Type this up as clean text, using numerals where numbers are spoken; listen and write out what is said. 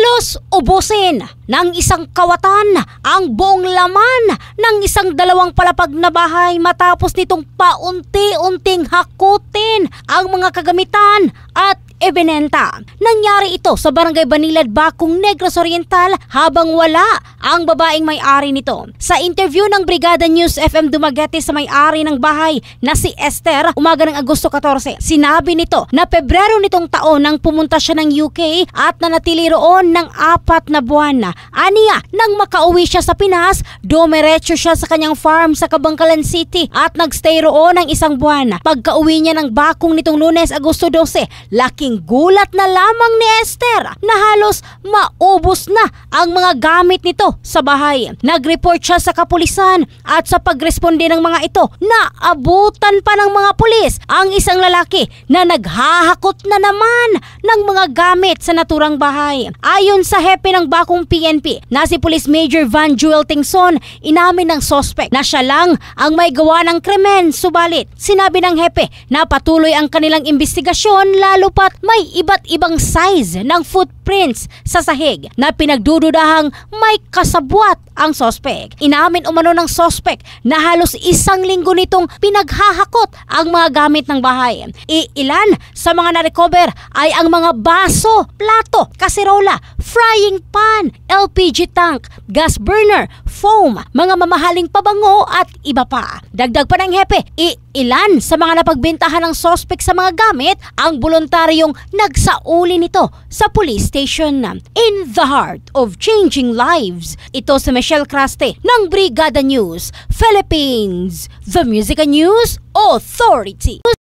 Halos ubusin ng isang kawatan ang buong laman ng isang 2 palapag na bahay matapos nitong paunti-unting hakutin ang mga kagamitan at ebinenta. Nangyari ito sa Barangay Banilad, Bacong, Negros Oriental habang wala ang babaeng may-ari nito. Sa interview ng Brigada News FM Dumaguete sa may-ari ng bahay na si Esther, umaga ng Agosto 14, sinabi nito na Pebrero nitong taon nang pumunta siya ng UK at nanatili roon ng 4 na buwan. Aniya, nang makauwi siya sa Pinas, dumiretso siya sa kanyang farm sa Kabangkalan City at nagstay roon ng 1 buwan. Pagka-uwi niya ng Bacong nitong Lunes, Agosto 12, laking gulat na lamang ni Esther na halos maubos na ang mga gamit nito sa bahay. Nag-report siya sa kapulisan at sa pagresponde ng mga ito, naabutan pa ng mga pulis ang isang lalaki na naghahakot na naman ng mga gamit sa naturang bahay. Ayon sa hepe ng Bacong PNP na si Police Major Van Joel Tingson, inamin ng suspect na siya lang ang may gawa ng krimen, subalit sinabi ng hepe na patuloy ang kanilang investigasyon lalo pat may iba't ibang size ng footprints sa sahig na pinagdududahang may kasabwat ang suspect. Inamin umano ng suspect na halos 1 linggo nitong pinaghahakot ang mga gamit ng bahay. Ilan sa mga na-recover ay ang mga baso, plato, kaserola, frying pan, LPG tank, gas burner, foam, mga mamahaling pabango at iba pa. Dagdag pa ng hepe, ilan sa mga napagbentahan ng suspect sa mga gamit ang voluntaryong nagsauli nito sa police station. In the heart of changing lives, ito si Michelle Craste ng Brigada News Philippines, the Music and News Authority.